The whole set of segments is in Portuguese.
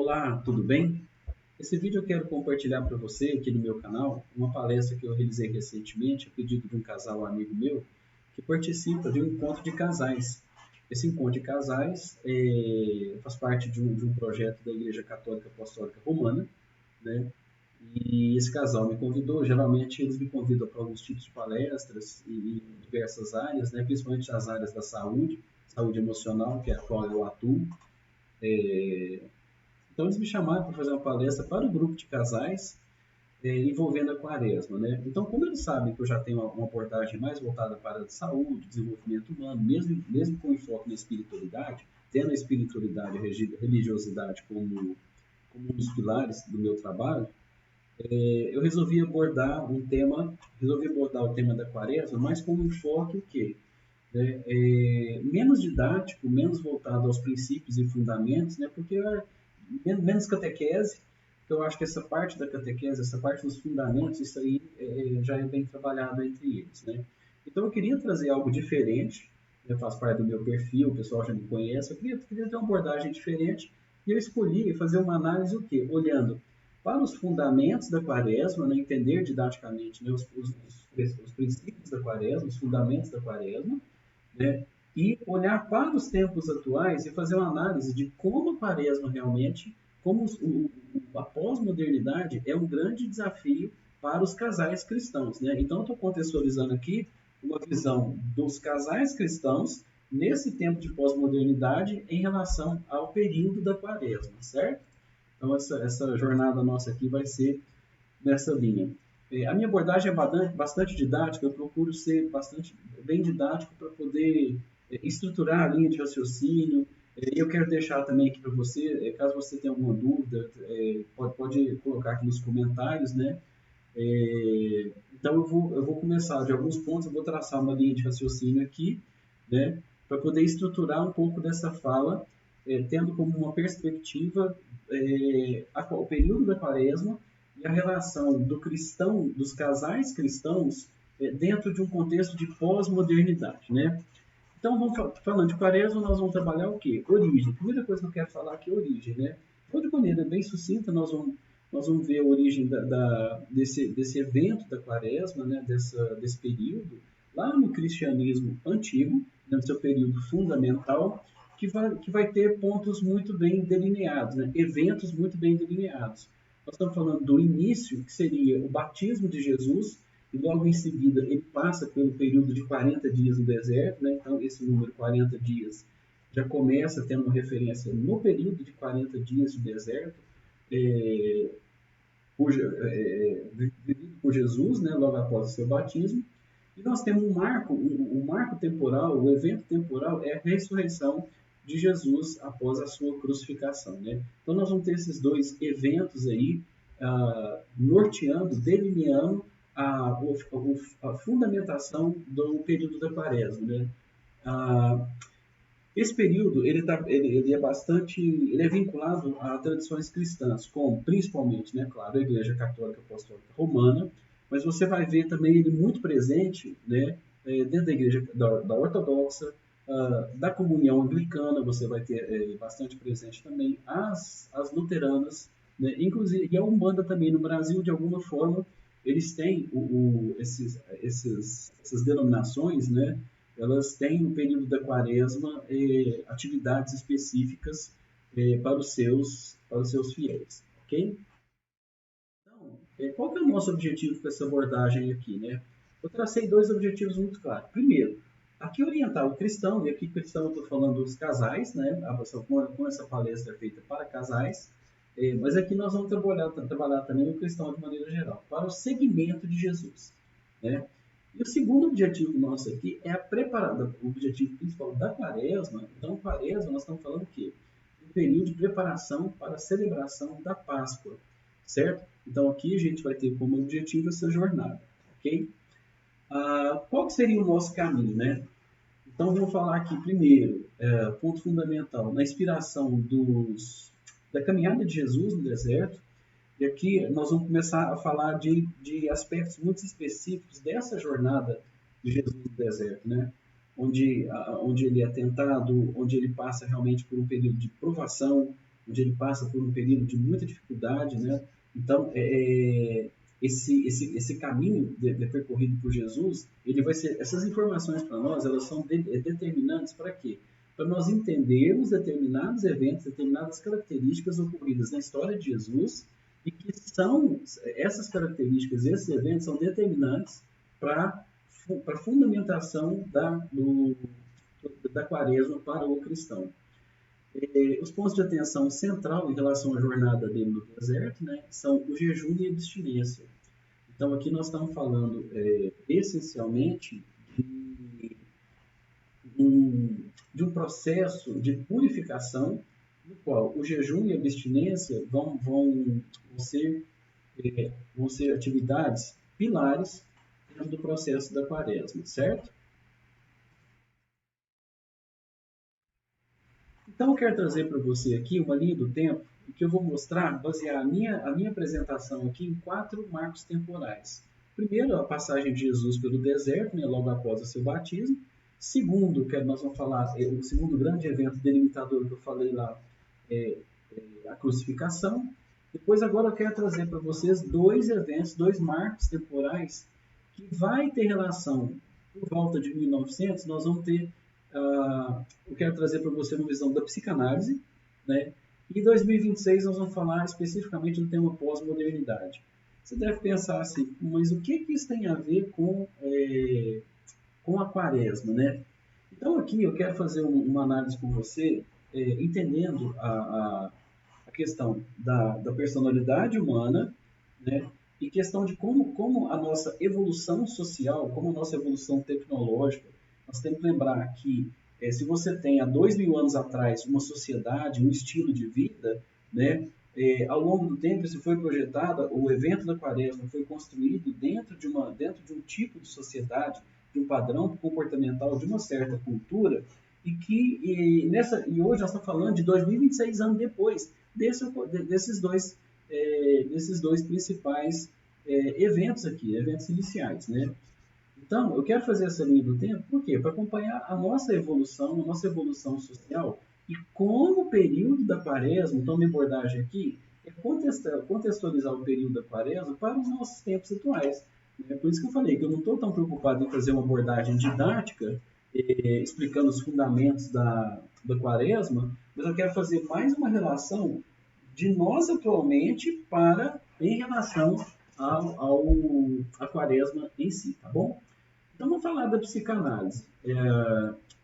Olá, tudo bem? Esse vídeo eu quero compartilhar para você aqui no meu canal uma palestra que eu realizei recentemente a pedido de um casal amigo meu que participa de um encontro de casais. Esse encontro de casais faz parte de um projeto da Igreja Católica Apostólica Romana, né? E esse casal me convidou. Geralmente eles me convidam para alguns tipos de palestras em diversas áreas, né? Principalmente as áreas da saúde, saúde emocional, que é a qual eu atuo. Então eles me chamaram para fazer uma palestra para o grupo de casais envolvendo a quaresma, né? Então, como eles sabem que eu já tenho uma abordagem mais voltada para a saúde, desenvolvimento humano, mesmo com enfoque na espiritualidade, tendo a espiritualidade e a religiosidade como um dos pilares do meu trabalho, eu resolvi abordar o tema da quaresma, mas com um enfoque o quê? Menos didático, menos voltado aos princípios e fundamentos, né? Porque menos catequese, que eu acho que essa parte da catequese, essa parte dos fundamentos, isso aí já é bem trabalhado entre eles, né? Então eu queria trazer algo diferente, né? Faz parte do meu perfil, o pessoal já me conhece, eu queria ter uma abordagem diferente e eu escolhi fazer uma análise o quê? Olhando para os fundamentos da quaresma, né? Entender didaticamente, né? Os princípios da quaresma, os fundamentos da quaresma, né? E olhar para os tempos atuais e fazer uma análise de como a quaresma realmente, a pós-modernidade é um grande desafio para os casais cristãos, né? Então, eu estou contextualizando aqui uma visão dos casais cristãos nesse tempo de pós-modernidade em relação ao período da quaresma, certo? Então, essa jornada nossa aqui vai ser nessa linha. A minha abordagem é bastante didática, eu procuro ser bastante bem didático para poder estruturar a linha de raciocínio. Eu quero deixar também aqui para você, caso você tenha alguma dúvida, pode colocar aqui nos comentários, né? Então eu vou começar de alguns pontos, eu vou traçar uma linha de raciocínio aqui, né? Para poder estruturar um pouco dessa fala, tendo como uma perspectiva o período da quaresma e a relação do cristão, dos casais cristãos, dentro de um contexto de pós-modernidade, né? Então, falando de quaresma, nós vamos trabalhar o quê? Origem. A primeira coisa que eu quero falar aqui é origem, né? Então, de maneira bem sucinta, nós vamos ver a origem desse evento da quaresma, né? Desse período, lá no cristianismo antigo, né? No seu período fundamental, que vai ter pontos muito bem delineados, né? Eventos muito bem delineados. Nós estamos falando do início, que seria o batismo de Jesus, e logo em seguida ele passa pelo período de 40 dias no deserto, né? Então esse número 40 dias já começa tendo uma referência no período de 40 dias de deserto, é, vivido por Jesus, né? Logo após o seu batismo. E nós temos um marco temporal, o evento temporal é a ressurreição de Jesus após a sua crucificação, né? Então nós vamos ter esses dois eventos aí, norteando, delineando a fundamentação do período da quaresma, né? Ah, esse período ele é vinculado a tradições cristãs, como principalmente, né, claro, a Igreja Católica Apostólica Romana, mas você vai ver também ele muito presente, né, dentro da Igreja da Ortodoxa, da Comunhão Anglicana, você vai ter bastante presente também as luteranas, né, inclusive e a Umbanda também no Brasil de alguma forma eles têm essas denominações, né? Elas têm no período da quaresma atividades específicas para os seus fiéis, ok? Então, qual que é o nosso objetivo com essa abordagem aqui, né? Eu tracei dois objetivos muito claros. Primeiro, aqui orientar o cristão, e aqui cristão eu estou falando dos casais, né? Com essa palestra feita para casais, mas aqui nós vamos trabalhar também o cristão de maneira geral, para o seguimento de Jesus, né? E o segundo objetivo nosso aqui é o objetivo principal da quaresma. Então, quaresma, nós estamos falando o quê? Um período de preparação para a celebração da Páscoa, certo? Então, aqui a gente vai ter como objetivo essa jornada, ok? Qual que seria o nosso caminho, né? Então, vamos falar aqui primeiro, ponto fundamental, na inspiração da caminhada de Jesus no deserto. E aqui nós vamos começar a falar de aspectos muito específicos dessa jornada de Jesus no deserto, né? Onde ele é tentado, onde ele passa realmente por um período de provação, onde ele passa por um período de muita dificuldade, né? Então, esse caminho percorrido por Jesus, ele vai ser, essas informações para nós, elas são determinantes para quê? Para nós entendermos determinados eventos, determinadas características ocorridas na história de Jesus, e que são essas características, esses eventos são determinantes para a fundamentação da quaresma para o cristão. Os pontos de atenção central em relação à jornada dele no deserto, né, são o jejum e a abstinência. Então, aqui nós estamos falando essencialmente de um processo de purificação, no qual o jejum e a abstinência vão ser atividades pilares dentro do processo da quaresma, certo? Então, eu quero trazer para você aqui uma linha do tempo que eu vou mostrar, basear a minha apresentação aqui em 4 marcos temporais. Primeiro, a passagem de Jesus pelo deserto, né, logo após o seu batismo. Segundo, que nós vamos falar, o segundo grande evento delimitador que eu falei lá, a crucificação. Depois, agora eu quero trazer para vocês 2 eventos, 2 marcos temporais que vai ter relação, por volta de 1900, nós vamos ter, eu quero trazer para você uma visão da psicanálise, né? E em 2026 nós vamos falar especificamente do tema pós-modernidade. Você deve pensar assim, mas o que isso tem a ver com a quaresma, né? Então aqui eu quero fazer uma análise com você, entendendo a questão da personalidade humana, né? E questão de como a nossa evolução social, como a nossa evolução tecnológica, nós temos que lembrar que se você tem há 2000 anos atrás uma sociedade, um estilo de vida, né? Ao longo do tempo isso foi projetado, o evento da quaresma foi construído dentro de um tipo de sociedade, de um padrão comportamental de uma certa cultura, e hoje nós estamos falando de 2026 anos depois desses dois principais eventos aqui, eventos iniciais, né? Então, eu quero fazer essa linha do tempo, por quê? Para acompanhar a nossa evolução social, e como o período da quaresma, então minha abordagem aqui é contextualizar o período da quaresma para os nossos tempos atuais. É por isso que eu falei que eu não estou tão preocupado em fazer uma abordagem didática, explicando os fundamentos da quaresma, mas eu quero fazer mais uma relação de nós atualmente em relação à quaresma em si, tá bom? Então, vamos falar da psicanálise.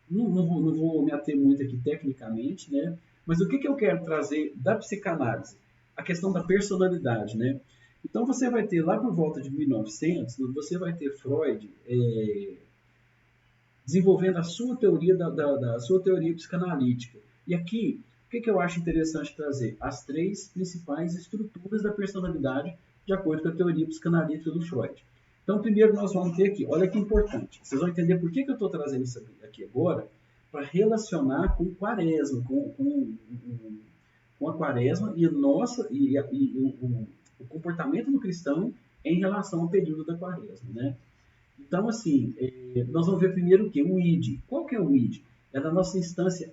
Não vou me ater muito aqui tecnicamente, né? Mas o que eu quero trazer da psicanálise? A questão da personalidade, né? Então, você vai ter lá por volta de 1900, você vai ter Freud desenvolvendo a sua teoria da sua teoria psicanalítica. E aqui, o que eu acho interessante trazer? As 3 principais estruturas da personalidade, de acordo com a teoria psicanalítica do Freud. Então, primeiro nós vamos ter aqui, olha que importante, vocês vão entender por que eu estou trazendo isso aqui agora, para relacionar com quaresma, com a quaresma e o comportamento do cristão em relação ao período da quaresma, né? Então, assim, nós vamos ver primeiro o que? O id. Qual que é o id? É da nossa instância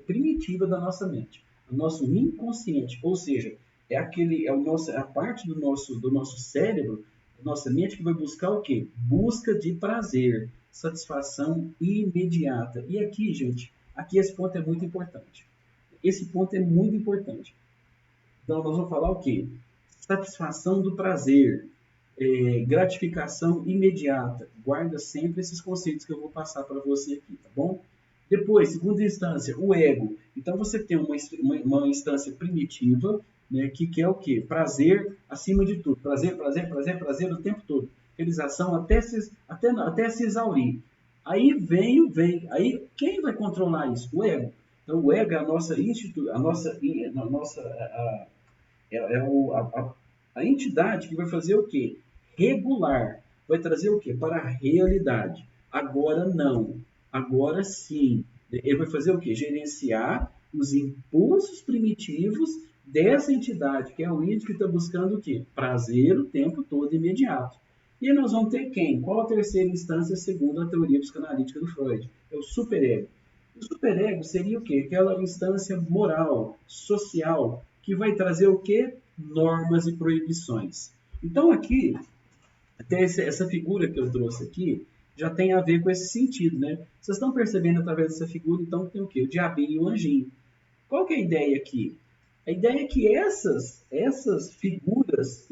primitiva da nossa mente, o nosso inconsciente, ou seja, a parte do nosso cérebro, da nossa mente, que vai buscar o quê? Busca de prazer, satisfação imediata. E aqui, gente, esse ponto é muito importante. Esse ponto é muito importante. Então, nós vamos falar o quê? Satisfação do prazer, gratificação imediata. Guarda sempre esses conceitos que eu vou passar para você aqui, tá bom? Depois, segunda instância, o ego. Então, você tem uma instância primitiva, né, que quer o quê? Prazer acima de tudo. Prazer, prazer, prazer, prazer o tempo todo. Realização até se exaurir. Aí Aí, quem vai controlar isso? O ego. Então, o ego é a entidade que vai fazer o quê? Regular. Vai trazer o quê? Para a realidade. Agora não. Agora sim. Ele vai fazer o quê? Gerenciar os impulsos primitivos dessa entidade, que é o id que está buscando o quê? Prazer o tempo todo imediato. E nós vamos ter quem? Qual a terceira instância segundo a teoria psicanalítica do Freud? É o superego. O superego seria o quê? Aquela instância moral, social, que vai trazer o quê? Normas e proibições. Então aqui, até essa figura que eu trouxe aqui, já tem a ver com esse sentido, né? Vocês estão percebendo através dessa figura, então, que tem o quê? O diabinho e o anjinho. Qual que é a ideia aqui? A ideia é que essas figuras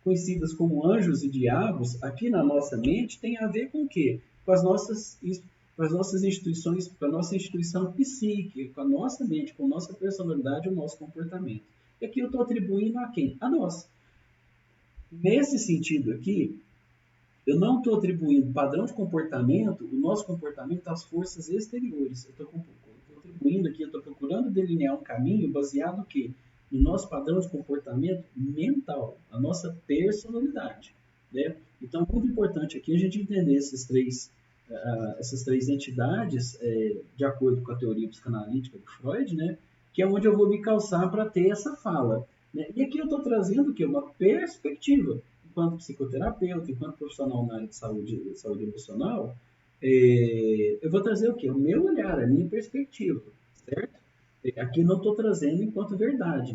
conhecidas como anjos e diabos, aqui na nossa mente, tem a ver com o quê? Com as nossas instituições, com a nossa instituição psíquica, com a nossa mente, com a nossa personalidade, o nosso comportamento. E aqui eu estou atribuindo a quem? A nós. Nesse sentido aqui, eu não estou atribuindo padrão de comportamento, o nosso comportamento às forças exteriores. Eu estou atribuindo aqui, eu estou procurando delinear um caminho baseado no quê? No nosso padrão de comportamento mental, a nossa personalidade. Né? Então, é muito importante aqui a gente entender essas três entidades, de acordo com a teoria psicanalítica do Freud, né? Que é onde eu vou me calçar para ter essa fala. Né? E aqui eu estou trazendo o quê? Uma perspectiva. Enquanto psicoterapeuta, enquanto profissional na área de saúde emocional, eu vou trazer o quê? O meu olhar, a minha perspectiva, certo? Aqui não estou trazendo enquanto verdade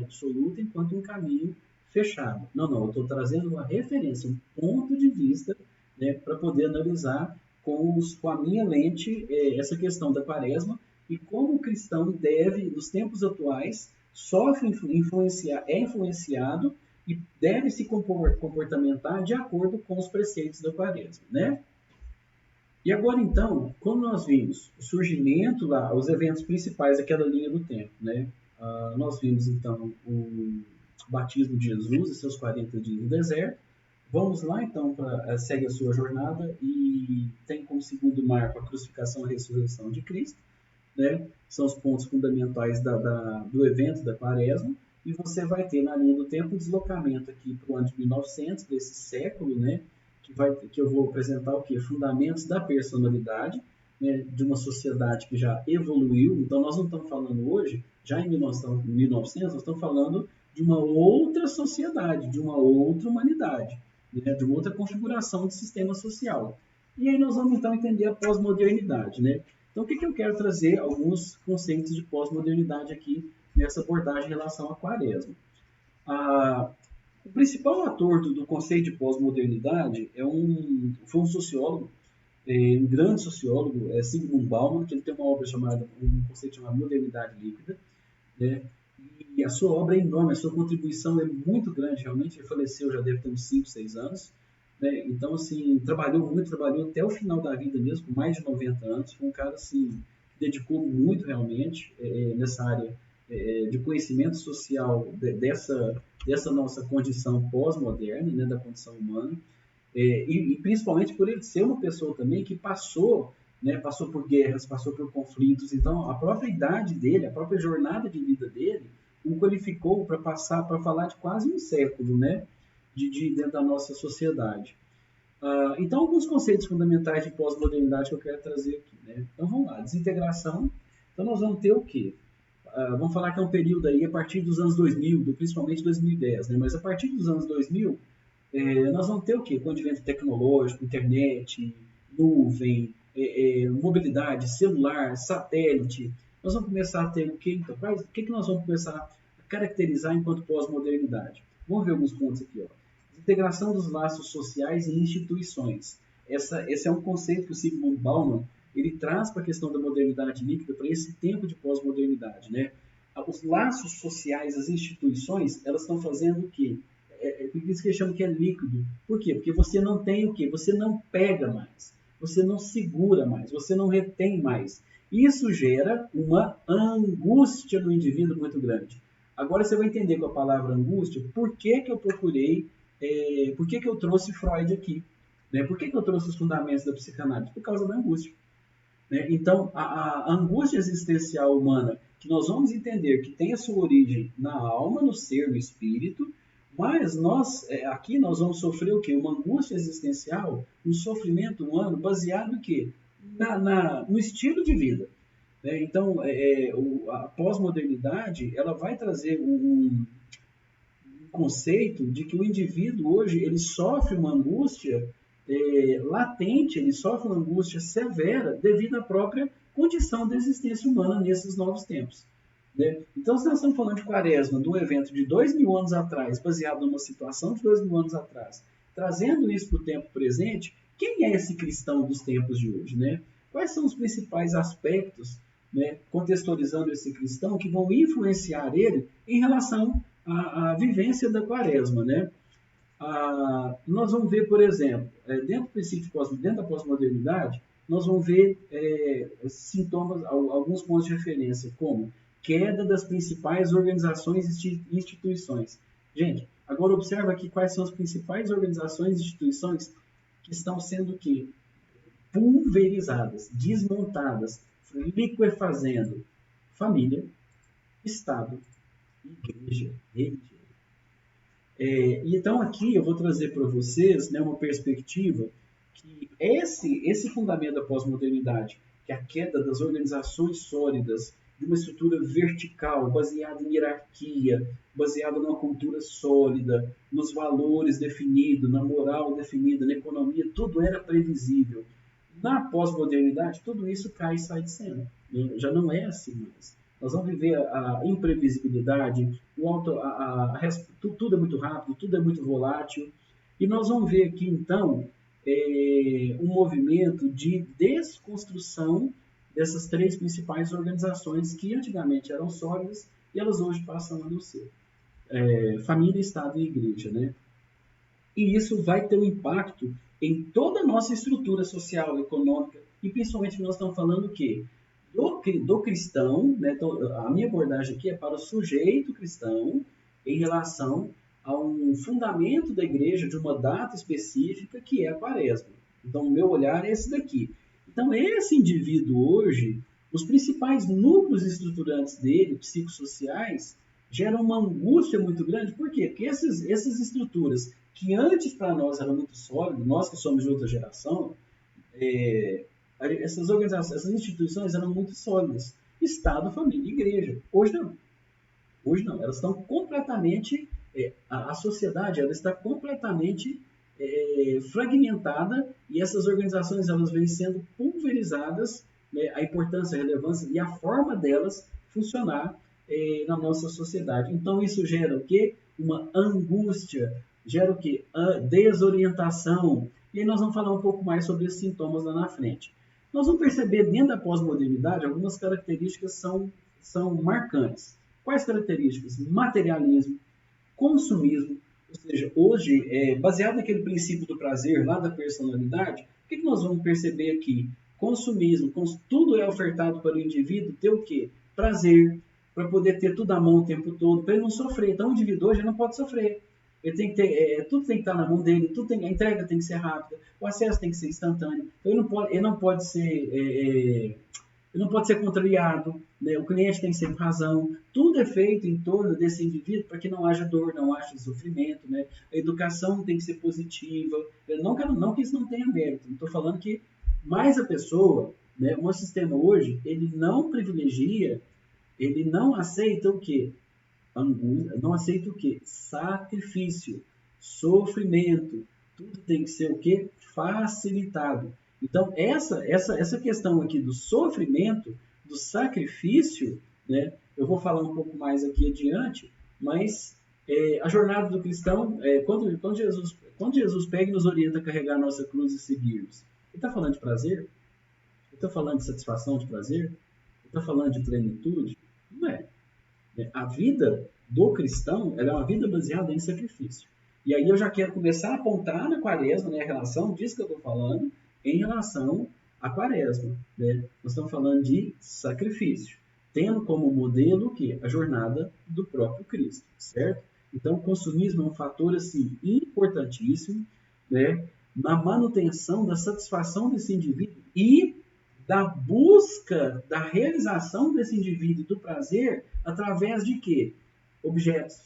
absoluta, enquanto um caminho fechado. Não, eu estou trazendo uma referência, um ponto de vista, né, para poder analisar com a minha lente essa questão da quaresma e como o cristão deve, nos tempos atuais, é influenciado e deve se comportamentar de acordo com os preceitos da quaresma, né? E agora, então, como nós vimos o surgimento lá, os eventos principais daquela linha do tempo, né? Nós vimos, então, o batismo de Jesus e seus 40 dias no deserto. Vamos lá, então, segue a sua jornada e tem como segundo marco a crucificação e a ressurreição de Cristo, né? São os pontos fundamentais do evento da quaresma. E você vai ter na linha do tempo um deslocamento aqui para o ano de 1900, para esse século, né? Que eu vou apresentar o quê? Fundamentos da personalidade, né? De uma sociedade que já evoluiu. Então, nós não estamos falando hoje, já em 1900, nós estamos falando de uma outra sociedade, de uma outra humanidade, né? De uma outra configuração de sistema social. E aí nós vamos, então, entender a pós-modernidade, né? Então, o que eu quero trazer? Alguns conceitos de pós-modernidade aqui nessa abordagem em relação à quaresma. O principal ator do conceito de pós-modernidade foi um sociólogo, um grande sociólogo, Zygmunt Bauman, que ele tem uma obra um conceito chamado Modernidade Líquida, né? E a sua obra é enorme, a sua contribuição é muito grande, realmente. Ele faleceu já deve ter uns 5, 6 anos. Né? Então, assim, trabalhou até o final da vida mesmo, com mais de 90 anos. Foi um cara, assim, que dedicou muito realmente nessa área de conhecimento social dessa nossa condição pós-moderna, né, da condição humana. E principalmente por ele ser uma pessoa também que passou por guerras, passou por conflitos. Então, a própria idade dele, a própria jornada de vida dele, o qualificou para falar de quase um século, né, dentro da nossa sociedade. Então, alguns conceitos fundamentais de pós-modernidade que eu quero trazer aqui, né? Então, vamos lá. Desintegração. Então, nós vamos ter o quê? Vamos falar que é um período aí a partir dos anos 2000, principalmente 2010, né? Mas a partir dos anos 2000, nós vamos ter o quê? Com o advento tecnológico, internet, nuvem, mobilidade, celular, satélite. Nós vamos começar a ter o quê? Então, o que nós vamos começar a caracterizar enquanto pós-modernidade? Vamos ver alguns pontos aqui, ó. Integração dos laços sociais e instituições. Esse é um conceito que o Zygmunt Bauman ele traz para a questão da modernidade líquida, para esse tempo de pós-modernidade, né? Os laços sociais, as instituições, elas estão fazendo o quê? Por isso que eles chamam que é líquido. Por quê? Porque você não tem o quê? Você não pega mais, você não segura mais, você não retém mais. Isso gera uma angústia no indivíduo muito grande. Agora você vai entender com a palavra angústia por que eu procurei, por que eu trouxe Freud aqui. Né? Por que eu trouxe os fundamentos da psicanálise? Por causa da angústia. Né? Então, a angústia existencial humana, que nós vamos entender que tem a sua origem na alma, no ser, no espírito, mas aqui nós vamos sofrer o quê? Uma angústia existencial, um sofrimento humano baseado em quê? No estilo de vida. Né? Então, a pós-modernidade ela vai trazer um conceito de que o indivíduo hoje ele sofre uma angústia latente, ele sofre uma angústia severa devido à própria condição da existência humana nesses novos tempos. Né? Então, se nós estamos falando de Quaresma, de um evento de 2000 anos atrás, baseado numa situação de 2000 anos atrás, trazendo isso para o tempo presente, quem é esse cristão dos tempos de hoje? Né? Quais são os principais aspectos, né, contextualizando esse cristão, que vão influenciar ele em relação à vivência da Quaresma? Né? Nós vamos ver, por exemplo, dentro da pós-modernidade, nós vamos ver sintomas, alguns pontos de referência, como queda das principais organizações e instituições. Gente, agora observa aqui quais são as principais organizações e instituições que estão sendo pulverizadas, desmontadas, liquefazendo família, Estado, igreja, religião. Então aqui eu vou trazer para vocês, né, uma perspectiva que esse fundamento da pós-modernidade, que é a queda das organizações sólidas, de uma estrutura vertical, baseada em hierarquia, baseada numa cultura sólida, nos valores definidos, na moral definida, na economia, tudo era previsível. Na pós-modernidade, tudo isso cai e sai de cena. Já não é assim mais. Nós vamos viver a imprevisibilidade, tudo é muito rápido, tudo é muito volátil. E nós vamos ver aqui, então, um movimento de desconstrução dessas três principais organizações que antigamente eram sólidas e elas hoje passam a não ser. Família, Estado e Igreja. Né? E isso vai ter um impacto em toda a nossa estrutura social, econômica, e principalmente nós estamos falando o quê? Do cristão, né? Então, a minha abordagem aqui é para o sujeito cristão em relação a um fundamento da igreja de uma data específica que é a Quaresma. Então, o meu olhar é esse daqui. Então, esse indivíduo hoje, os principais núcleos estruturantes dele, psicossociais, geram uma angústia muito grande. Por quê? Porque essas estruturas que antes para nós eram muito sólidas, nós que somos de outra geração, essas organizações, essas instituições eram muito sólidas. Estado, família e igreja. Hoje não. Hoje não. Elas estão completamente... a sociedade ela está completamente fragmentada e essas organizações elas vêm sendo pulverizadas, né, a importância, a relevância e a forma delas funcionar na nossa sociedade. Então, isso gera o quê? Uma angústia, gera o quê? A desorientação. E aí nós vamos falar um pouco mais sobre esses sintomas lá na frente. Nós vamos perceber dentro da pós-modernidade algumas características são marcantes. Quais características? Materialismo, consumismo, ou seja, hoje, baseado naquele princípio do prazer, lá da personalidade, o que nós vamos perceber aqui? Consumismo, tudo é ofertado para o indivíduo ter o quê? Prazer, para poder ter tudo à mão o tempo todo, para ele não sofrer. Então, o indivíduo hoje não pode sofrer. Ele tem que ter, tudo tem que estar na mão dele, a entrega tem que ser rápida, o acesso tem que ser instantâneo. Então, ele não pode ser contrariado, né? O cliente tem sempre razão. Tudo é feito em torno desse indivíduo para que não haja dor, não haja sofrimento. Né? A educação tem que ser positiva. Não que isso não tenha mérito. Estou falando que mais a pessoa, né, o nosso sistema hoje, ele não privilegia, ele não aceita o quê? Angústia, não aceita o quê? Sacrifício, sofrimento. Tudo tem que ser o quê? Facilitado. Então, essa questão aqui do sofrimento, do sacrifício, né, eu vou falar um pouco mais aqui adiante, mas a jornada do cristão, quando Jesus pega e nos orienta a carregar a nossa cruz e seguirmos, ele está falando de prazer? Ele está falando de satisfação de prazer? Ele está falando de plenitude? Não é. A vida do cristão ela é uma vida baseada em sacrifício. E aí eu já quero começar a apontar na Quaresma, né, a relação disso que eu estou falando, em relação à Quaresma. Né? Nós estamos falando de sacrifício, tendo como modelo o quê? A jornada do próprio Cristo, certo? Então, o consumismo é um fator assim, importantíssimo, né, na manutenção da satisfação desse indivíduo e da busca da realização desse indivíduo do prazer através de quê? Objetos,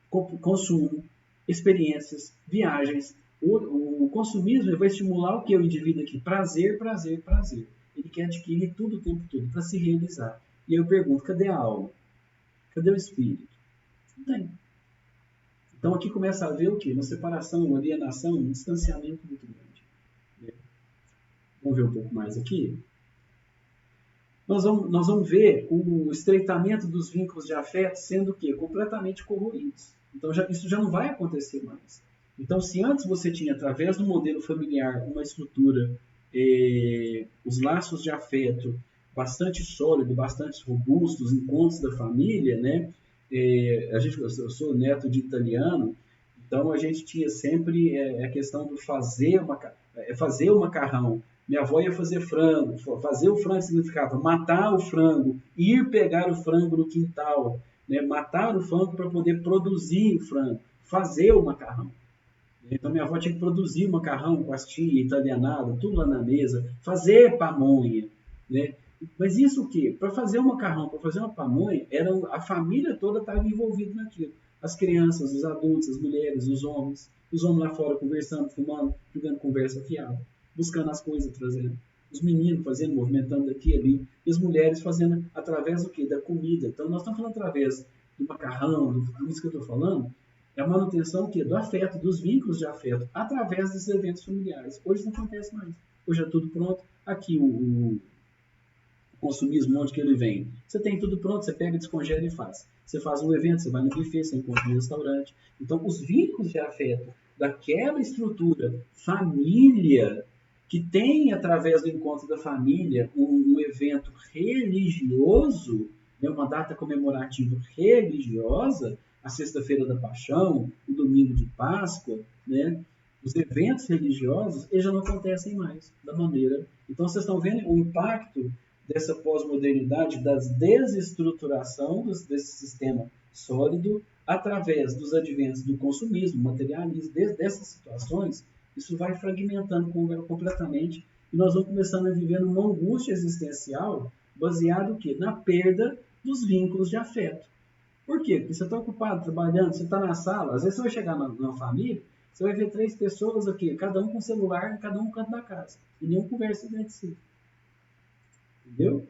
consumo, experiências, viagens. O consumismo vai estimular o que o indivíduo aqui? Prazer, prazer, prazer. Ele quer adquirir tudo o tempo todo para se realizar. E eu pergunto, cadê a alma? Cadê o espírito? Não tem. Então aqui começa a haver o quê? Uma separação, uma alienação, um distanciamento muito grande. Vamos ver um pouco mais aqui. Nós vamos ver o estreitamento dos vínculos de afeto sendo o quê? Completamente corroídos. Então isso já não vai acontecer mais. Então, se antes você tinha, através do modelo familiar, uma estrutura, os laços de afeto bastante sólidos, bastante robustos, encontros da família, né? Eu sou neto de italiano, então a gente tinha sempre a questão do fazer o macarrão. Minha avó ia fazer frango. Fazer o frango significava matar o frango, ir pegar o frango no quintal, né? Matar o frango para poder produzir o frango, fazer o macarrão. Então minha avó tinha que produzir o macarrão com astia, italianada, tudo lá na mesa, fazer pamonha, né? Mas isso o quê? Para fazer o macarrão, para fazer uma pamonha, a família toda estava envolvida naquilo. As crianças, os adultos, as mulheres, os homens lá fora conversando, fumando, jogando conversa fiada, buscando as coisas, trazendo. Os meninos fazendo, movimentando daqui e ali, e as mulheres fazendo através do quê? Da comida. Então nós estamos falando através do macarrão, isso que eu estou falando, é a manutenção do afeto, dos vínculos de afeto, através desses eventos familiares. Hoje não acontece mais. Hoje é tudo pronto. Aqui o consumismo, onde que ele vem? Você tem tudo pronto, você pega, descongela e faz. Você faz um evento, você vai no buffet, você encontra no restaurante. Então, os vínculos de afeto daquela estrutura família que tem, através do encontro da família, um evento religioso, né, uma data comemorativa religiosa, a Sexta-feira da Paixão, o Domingo de Páscoa, né? Os eventos religiosos, eles já não acontecem mais da maneira. Então, vocês estão vendo o impacto dessa pós-modernidade, da desestruturação desse sistema sólido, através dos adventos do consumismo, materialismo, dessas situações, isso vai fragmentando completamente e nós vamos começando a viver uma angústia existencial baseada na perda dos vínculos de afeto. Por quê? Porque você está ocupado, trabalhando, você está na sala, às vezes você vai chegar numa família, você vai ver 3 pessoas aqui, cada um com celular, cada um no canto da casa, e nenhum conversa entre si. Entendeu?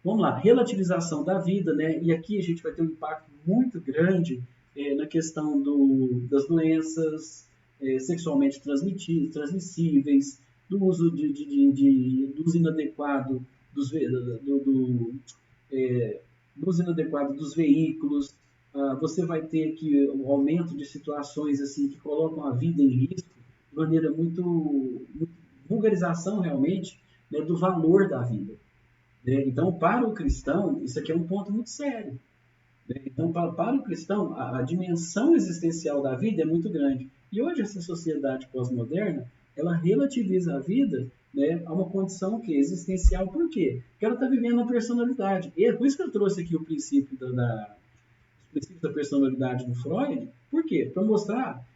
Vamos lá, relativização da vida, né? E aqui a gente vai ter um impacto muito grande na questão das doenças sexualmente transmissíveis, do uso do uso inadequado do uso inadequado dos veículos. Você vai ter aqui o aumento de situações assim que colocam a vida em risco de maneira muito vulgarização realmente, né, do valor da vida. Então, para o cristão, isso aqui é um ponto muito sério. Então, para o cristão, a dimensão existencial da vida é muito grande. E hoje, essa sociedade pós-moderna, ela relativiza a vida, né, a uma condição que é existencial. Por quê? Porque ela está vivendo a personalidade. E é por isso que eu trouxe aqui o princípio da personalidade do Freud. Por quê? Para mostrar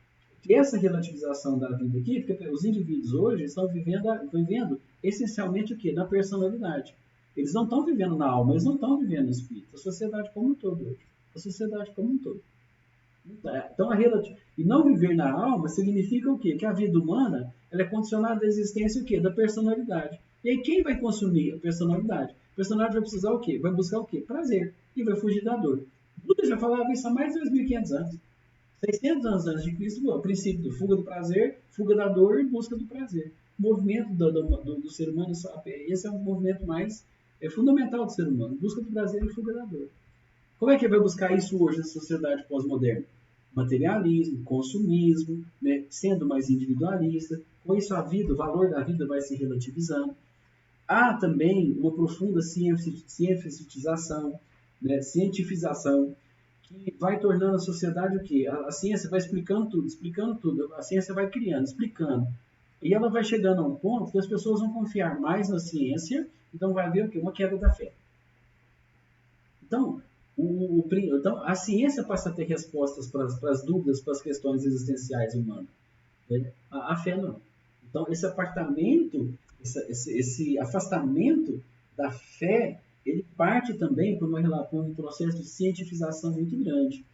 que essa relativização da vida aqui, porque os indivíduos hoje estão vivendo essencialmente o quê? Na personalidade. Eles não estão vivendo na alma, eles não estão vivendo no espírito. A sociedade como um todo hoje. A sociedade como um todo. Então, e não viver na alma significa o quê? Que a vida humana ela é condicionada à existência o quê? Da personalidade. E aí quem vai consumir a personalidade? A personalidade vai precisar o quê? Vai buscar o quê? Prazer. E vai fugir da dor. Buda já falava isso há mais de 2.500 anos. 600 anos antes de Cristo, o princípio do fuga do prazer, fuga da dor e busca do prazer. O movimento do ser humano, esse é um movimento mais fundamental do ser humano, busca do prazer e fuga da dor. Como é que vai buscar isso hoje na sociedade pós-moderna? Materialismo, consumismo, né, sendo mais individualista. Com isso a vida, o valor da vida vai se relativizando. Há também uma profunda cientificação, né, cientifização, que vai tornando a sociedade o quê? A ciência vai explicando tudo. A ciência vai criando, explicando. E ela vai chegando a um ponto que as pessoas vão confiar mais na ciência, então vai haver o quê? Uma queda da fé. Então, então a ciência passa a ter respostas para as dúvidas, para as questões existenciais humanas. Né? A fé não. Então, esse afastamento da fé, ele parte também por um processo de cientificação muito grande.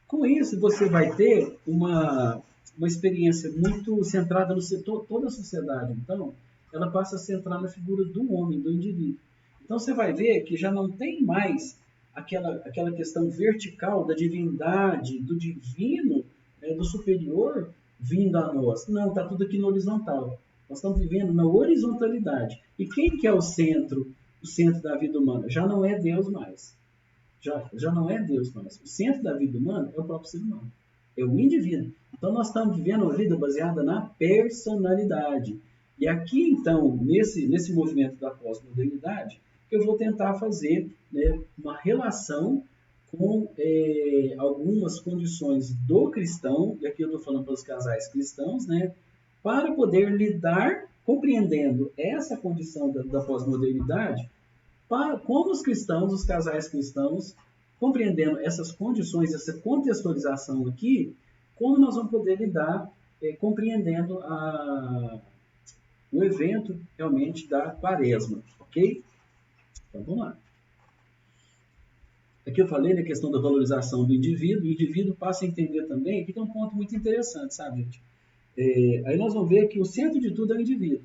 Com isso, você vai ter uma experiência muito centrada no setor, toda a sociedade. Então, ela passa a centrar na figura do homem, do indivíduo. Então, você vai ver que já não tem mais aquela questão vertical da divindade, do divino, do superior vindo a nós. Não, está tudo aqui no horizontal. Nós estamos vivendo na horizontalidade. E quem que é o centro da vida humana? Já não é Deus mais. Já não é Deus mais. O centro da vida humana é o próprio ser humano. É o indivíduo. Então, nós estamos vivendo uma vida baseada na personalidade. E aqui, então, nesse movimento da pós-modernidade, eu vou tentar fazer, né, uma relação com algumas condições do cristão, e aqui eu estou falando para os casais cristãos, né, para poder lidar, compreendendo essa condição da pós-modernidade, como os cristãos, os casais cristãos, compreendendo essas condições, essa contextualização aqui, como nós vamos poder lidar compreendendo o evento realmente da quaresma, ok? Então vamos lá. Aqui eu falei na questão da valorização do indivíduo, o indivíduo passa a entender também, aqui tem um ponto muito interessante, sabe, gente? Aí nós vamos ver que o centro de tudo é o indivíduo.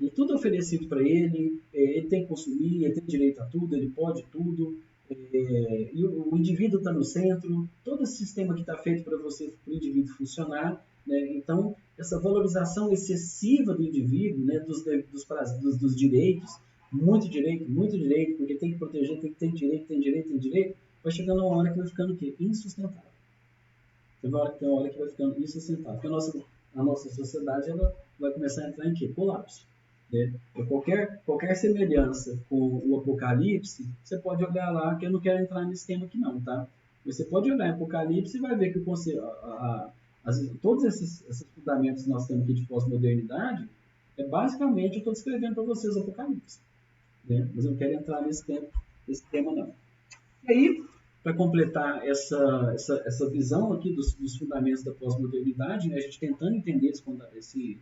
E tudo é oferecido para ele, ele tem que consumir, ele tem direito a tudo, ele pode tudo, e o indivíduo está no centro, todo esse sistema que está feito para o indivíduo funcionar, né? Então, essa valorização excessiva do indivíduo, né, dos direitos, muito direito, porque tem que proteger, tem direito, vai chegando uma hora que vai ficando o quê? Insustentável. Tem uma hora que vai ficando insustentável, porque a nossa sociedade ela vai começar a entrar em quê? Colapso. Né? Qualquer semelhança com o Apocalipse, você pode olhar lá, que eu não quero entrar nesse tema aqui não, tá? Mas você pode olhar em Apocalipse e vai ver que todos esses fundamentos que nós temos aqui de pós-modernidade, basicamente eu estou descrevendo para vocês o Apocalipse. Né? Mas eu não quero entrar nesse tema não. E aí, para completar essa visão aqui dos fundamentos da pós-modernidade, né, a gente tentando entender esse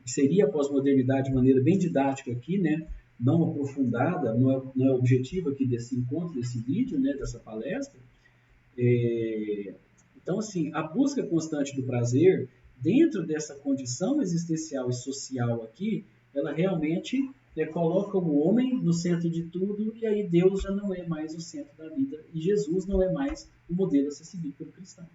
que seria a pós-modernidade de maneira bem didática aqui, né, não aprofundada, não é o objetivo aqui desse encontro, desse vídeo, né, dessa palestra. Então, assim, a busca constante do prazer, dentro dessa condição existencial e social aqui, ela realmente coloca o homem no centro de tudo, e aí Deus já não é mais o centro da vida, e Jesus não é mais o modelo a ser seguido pelo cristão.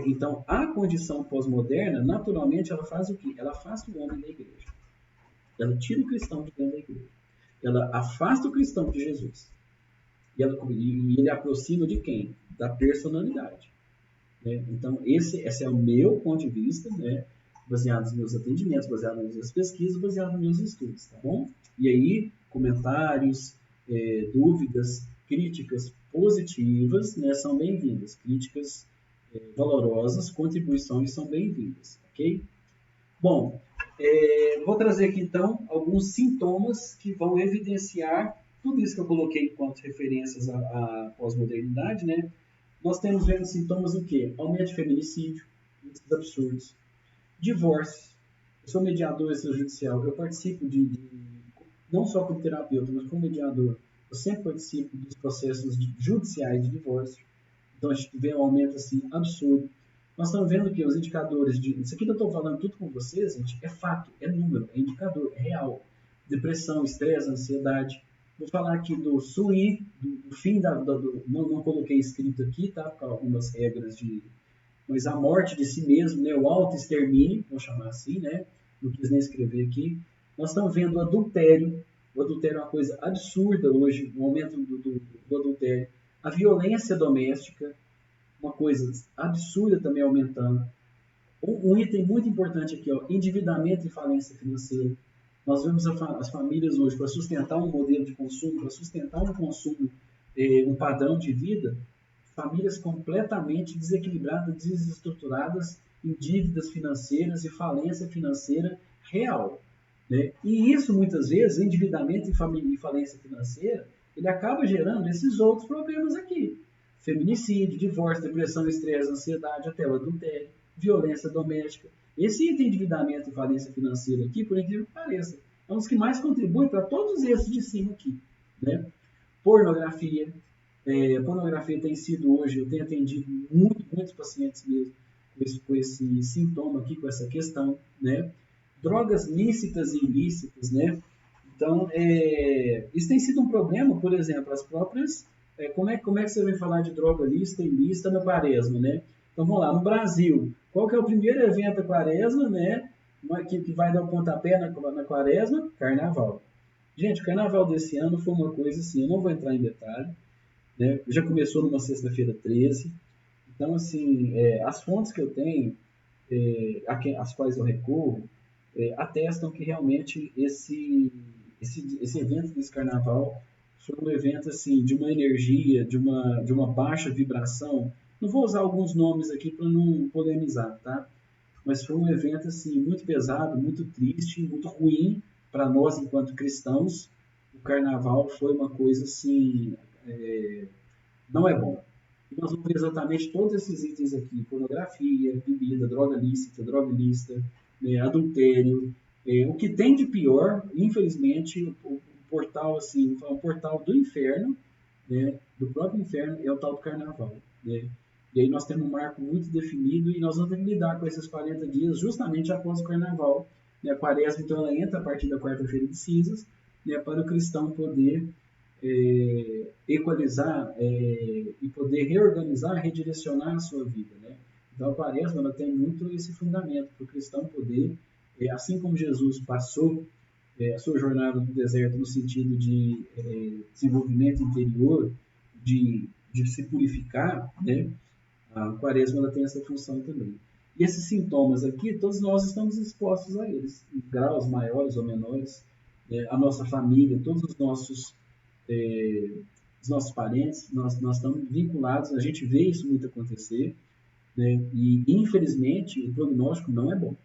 Então, a condição pós-moderna, naturalmente, ela faz o quê? Ela afasta o homem da igreja. Ela tira o cristão de dentro da igreja. Ela afasta o cristão de Jesus. E ele aproxima de quem? Da personalidade. Então, esse é o meu ponto de vista, né? Baseado nos meus atendimentos, baseado nas minhas pesquisas, baseado nos meus estudos, tá bom? E aí, comentários, dúvidas, críticas positivas, né, são bem-vindas. Críticas valorosas, contribuições são bem-vindas, ok? Bom, vou trazer aqui então alguns sintomas que vão evidenciar tudo isso que eu coloquei enquanto referências à pós-modernidade, né? Nós temos vendo sintomas do quê? Aumento de feminicídio, esses absurdos. Divórcio. Eu sou mediador extrajudicial, eu participo não só como terapeuta, mas como mediador. Eu sempre participo dos processos judiciais de divórcio. Então a gente vê um aumento assim absurdo. Nós estamos vendo que os indicadores isso aqui que eu estou falando tudo com vocês, gente, é fato, é número, é indicador, é real. Depressão, estresse, ansiedade. Vou falar aqui do SUI, do fim não coloquei escrito aqui, tá? Com algumas regras mas a morte de si mesmo, né? O autoextermínio, vou chamar assim, né? Não quis nem escrever aqui. Nós estamos vendo o adultério. O adultério é uma coisa absurda hoje, o aumento do adultério. A violência doméstica, uma coisa absurda também aumentando. Um item muito importante aqui, ó, endividamento e falência financeira. Nós vemos as famílias hoje, para sustentar um modelo de consumo, para sustentar um consumo, um padrão de vida, famílias completamente desequilibradas, desestruturadas, em dívidas financeiras e falência financeira real. Né? E isso, muitas vezes, endividamento e falência financeira, ele acaba gerando esses outros problemas aqui. Feminicídio, divórcio, depressão, estresse, ansiedade, até o adultério, violência doméstica. Esse item de endividamento e falência financeira aqui, por incrível que pareça, é um dos que mais contribui para todos esses de cima aqui. Né? Pornografia. Pornografia tem sido hoje, eu tenho atendido muitos pacientes mesmo com esse sintoma aqui, com essa questão. Né? Drogas lícitas e ilícitas. Né? Então, isso tem sido um problema, por exemplo, as próprias... como é que você vai falar de droga lícita e ilícita na quaresma, né? Então vamos lá, no Brasil, qual que é o primeiro evento da quaresma, né? Que vai dar o pontapé na quaresma? Carnaval. Gente, o carnaval desse ano foi uma coisa assim, eu não vou entrar em detalhe, né? Já começou numa sexta-feira 13. Então, assim, as fontes que eu tenho, às quais eu recorro, atestam que realmente esse evento desse carnaval foi um evento assim, de uma energia, de uma baixa vibração. Não vou usar alguns nomes aqui para não polemizar, tá? Mas foi um evento assim, muito pesado, muito triste, muito ruim para nós enquanto cristãos. O carnaval foi uma coisa assim, não é bom. E nós vamos ver exatamente todos esses itens aqui: pornografia, bebida, droga lícita, droga ilícita, adultério. O que tem de pior, infelizmente, o portal assim, o portal do inferno, né, do próprio inferno, é o tal do carnaval. Né? E aí nós temos um marco muito definido e nós vamos ter que lidar com esses 40 dias justamente após o carnaval. Né? A quaresma, então, ela entra a partir da quarta-feira de cinzas, né, para o cristão poder equalizar e poder reorganizar, redirecionar a sua vida. Né? Então a quaresma ela tem muito esse fundamento para o cristão poder, assim como Jesus passou a sua jornada no deserto no sentido de desenvolvimento interior, de se purificar, né? A quaresma ela tem essa função também. E esses sintomas aqui, todos nós estamos expostos a eles, em graus maiores ou menores. A nossa família, todos os nossos parentes, nós estamos vinculados, a gente vê isso muito acontecer, né? E infelizmente o prognóstico não é bom.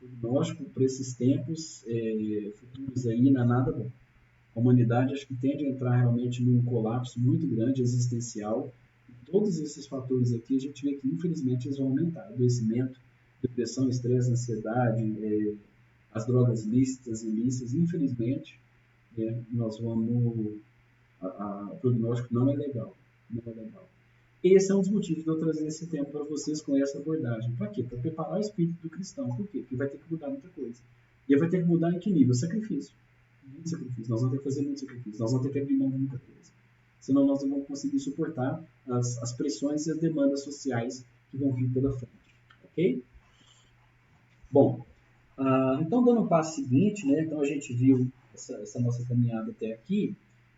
O prognóstico para esses tempos futuros aí não é nada bom. A humanidade acho que tende a entrar realmente num colapso muito grande, existencial. E todos esses fatores aqui a gente vê que infelizmente eles vão aumentar. Adoecimento, depressão, estresse, ansiedade, as drogas lícitas e ilícitas, infelizmente, nós vamos o prognóstico não é legal. Não é legal. Esse é um dos motivos de eu trazer esse tema para vocês com essa abordagem. Para quê? Para preparar o espírito do cristão. Por quê? Porque vai ter que mudar muita coisa. E vai ter que mudar em que nível? Sacrifício. Muito sacrifício. Nós vamos ter que fazer muito sacrifício. Nós vamos ter que abrir mão de muita coisa. Senão nós não vamos conseguir suportar as pressões e as demandas sociais que vão vir pela frente. Ok? Bom, então dando o passo seguinte, né? Então a gente viu essa nossa caminhada até aqui.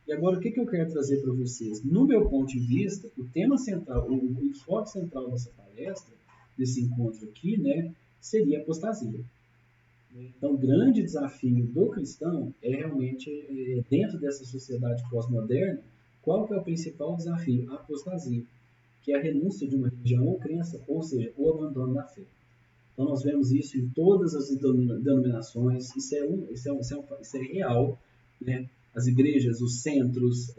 E agora o que eu quero trazer para vocês? No meu ponto de vista, o tema central, o enfoque central dessa palestra, desse encontro aqui, né, seria a apostasia. Então, o grande desafio do cristão é realmente, dentro dessa sociedade pós-moderna, qual que é o principal desafio? A apostasia, que é a renúncia de uma religião ou crença, ou seja, o abandono da fé. Então, nós vemos isso em todas as denominações, isso é real, né? As igrejas, os centros,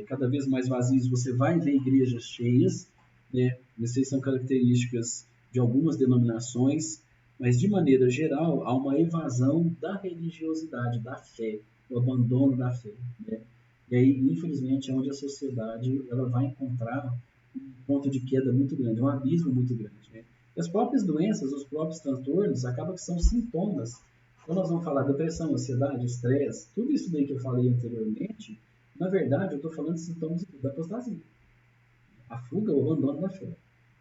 cada vez mais vazios, você vai ver igrejas cheias, né? Essas são características de algumas denominações, mas de maneira geral há uma evasão da religiosidade, da fé, o abandono da fé, né? E aí, infelizmente, é onde a sociedade ela vai encontrar um ponto de queda muito grande, um abismo muito grande, né? E as próprias doenças, os próprios transtornos, acabam que são sintomas. Quando nós vamos falar depressão, ansiedade, estresse, tudo isso daí que eu falei anteriormente, na verdade, eu estou falando de sintomas da apostasia. A fuga, o abandono da fé.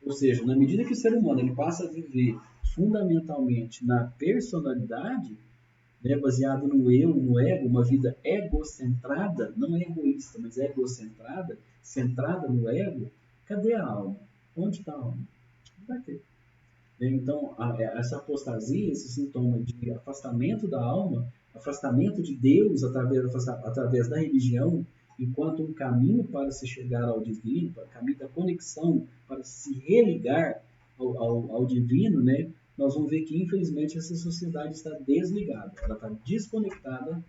Ou seja, na medida que o ser humano ele passa a viver fundamentalmente na personalidade, né, baseado no eu, no ego, uma vida egocentrada, não é egoísta, mas egocentrada, centrada no ego, cadê a alma? Onde está a alma? Não vai ter. Então, essa apostasia, esse sintoma de afastamento da alma, afastamento de Deus através da religião, enquanto um caminho para se chegar ao divino, para o caminho da conexão, para se religar ao divino, né? Nós vamos ver que, infelizmente, essa sociedade está desligada, ela está desconectada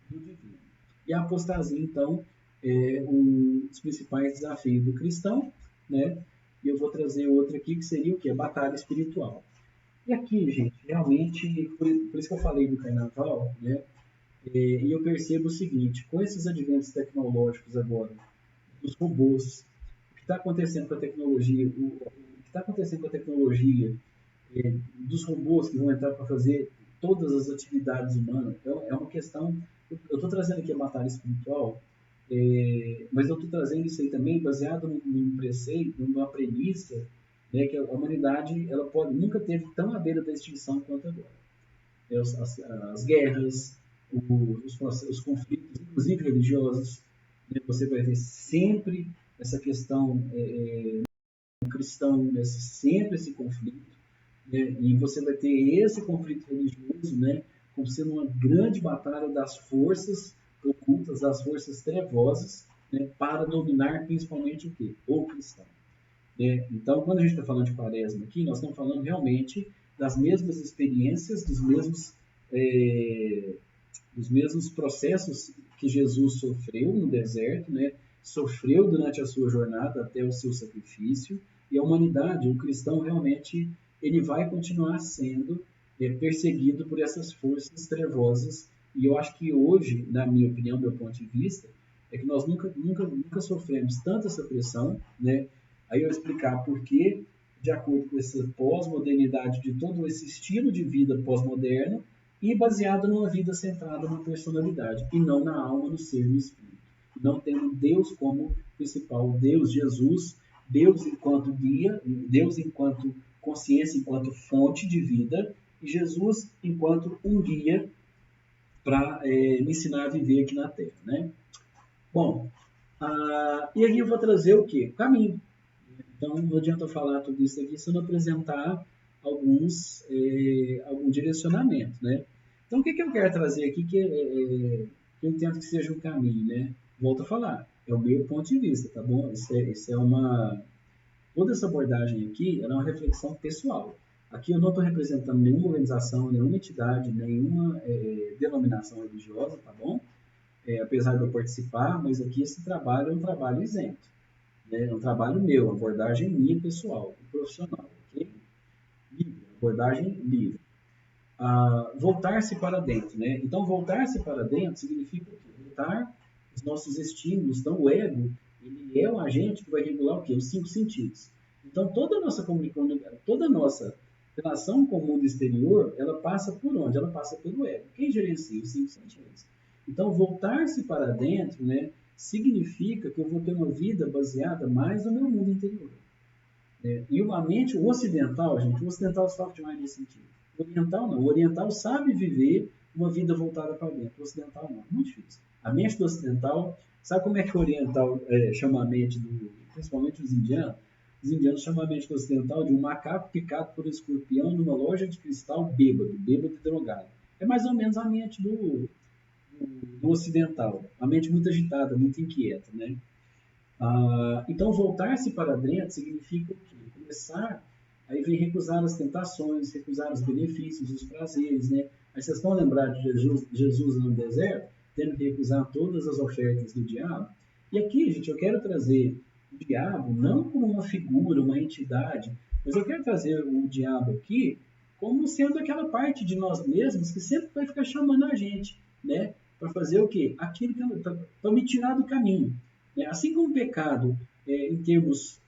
do divino. E a apostasia, então, é um dos principais desafios do cristão, né? E eu vou trazer outro aqui que seria o quê? A batalha espiritual. E aqui, gente, realmente, por isso que eu falei do carnaval, né? E eu percebo o seguinte, com esses adventos tecnológicos agora, dos robôs, o que está acontecendo com a tecnologia, o que está acontecendo com a tecnologia, dos robôs que vão entrar para fazer todas as atividades humanas, então, é uma questão, eu estou trazendo aqui a batalha espiritual, mas eu estou trazendo isso aí também baseado num preceito, numa premissa né, que a humanidade ela nunca teve tão à beira da extinção quanto agora. As guerras, os conflitos, inclusive religiosos, né, você vai ver sempre essa questão cristão, né, sempre esse conflito, né, e você vai ter esse conflito religioso, né, como sendo uma grande batalha das forças ocultas, das forças trevosas, né, para dominar principalmente o quê? O cristão. Né? Então, quando a gente está falando de quaresma aqui, nós estamos falando realmente das mesmas experiências, dos mesmos processos que Jesus sofreu no deserto, né? Sofreu durante a sua jornada até o seu sacrifício, e a humanidade, o cristão realmente, ele vai continuar sendo perseguido por essas forças trevosas, e eu acho que hoje, na minha opinião, do meu ponto de vista, é que nós nunca sofremos tanta essa pressão, né? Aí eu explicar por que, de acordo com essa pós-modernidade de todo esse estilo de vida pós-moderno, e baseado numa vida centrada na personalidade, e não na alma, no ser, no espírito. Não tendo Deus como principal, Deus, Jesus, Deus enquanto guia, Deus enquanto consciência, enquanto fonte de vida, e Jesus enquanto um guia para me ensinar a viver aqui na Terra. Né? Bom, e aqui eu vou trazer o quê? Caminho. Então, não adianta eu falar tudo isso aqui se eu não apresentar algum direcionamento, né? Então, o que eu quero trazer aqui que eu entendo que seja um caminho, né? Volto a falar, é o meu ponto de vista, tá bom? Isso é uma... Toda essa abordagem aqui é uma reflexão pessoal. Aqui eu não estou representando nenhuma organização, nenhuma entidade, nenhuma denominação religiosa, tá bom? Apesar de eu participar, mas aqui esse trabalho é um trabalho isento. É um trabalho meu, abordagem minha pessoal, profissional, ok? Livre, abordagem livre. Voltar-se para dentro, né? Então, voltar-se para dentro significa voltar os nossos estímulos. Então, o ego, ele é um agente que vai regular o quê? Os 5 sentidos. Então, toda a nossa comunicação, toda a nossa relação com o mundo exterior, ela passa por onde? Ela passa pelo ego. Quem gerencia os 5 sentidos? Então, voltar-se para dentro, né, significa que eu vou ter uma vida baseada mais no meu mundo interior. E uma mente, o ocidental, gente, o ocidental sofre demais nesse sentido. O oriental não. O oriental sabe viver uma vida voltada para dentro. O ocidental não. É muito difícil. A mente do ocidental, sabe como é que o oriental chama a mente, principalmente os indianos? Os indianos chamam a mente do ocidental de um macaco picado por um escorpião numa loja de cristal bêbado e drogado. É mais ou menos a mente do ocidental. A mente muito agitada, muito inquieta, né? Então, voltar-se para dentro significa o quê? Começar, aí vem recusar as tentações, recusar os benefícios, os prazeres, né? Aí vocês estão lembrados de Jesus no deserto, tendo que recusar todas as ofertas do diabo? E aqui, gente, eu quero trazer o diabo não como uma figura, uma entidade, mas eu quero trazer o diabo aqui como sendo aquela parte de nós mesmos que sempre vai ficar chamando a gente, né? Para fazer o quê? Aquilo que para me tirar do caminho. Assim como o pecado, em termos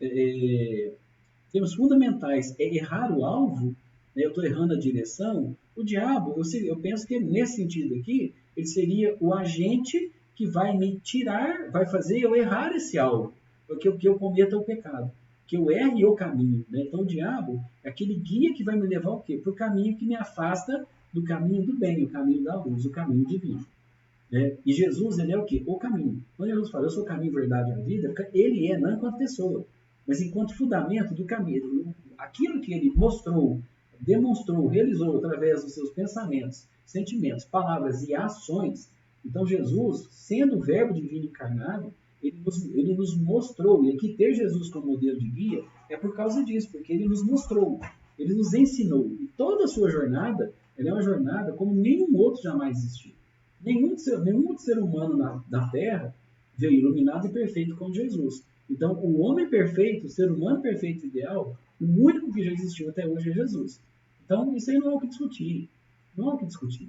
fundamentais, é errar o alvo, né, eu estou errando a direção, o diabo, eu penso que nesse sentido aqui, ele seria o agente que vai me tirar, vai fazer eu errar esse alvo, porque o que eu cometa é o pecado, que eu erre o caminho. Né? Então o diabo é aquele guia que vai me levar o quê? Para o caminho que me afasta do caminho do bem, o caminho da luz, o caminho divino. Né? E Jesus, ele é o quê? O caminho. Quando Jesus fala, eu sou o caminho, verdade e a vida, ele é não enquanto pessoa, mas enquanto fundamento do caminho. Aquilo que ele mostrou, demonstrou, realizou através dos seus pensamentos, sentimentos, palavras e ações. Então Jesus, sendo o verbo divino encarnado, ele nos mostrou, e aqui ter Jesus como modelo de guia é por causa disso, porque ele nos mostrou, ele nos ensinou. E toda a sua jornada, ela é uma jornada como nenhum outro jamais existiu. Nenhum outro ser humano na Terra veio iluminado e perfeito como Jesus. Então, o homem perfeito, o ser humano perfeito ideal, o único que já existiu até hoje é Jesus. Então, isso aí não é o que discutir. Não é o que discutir.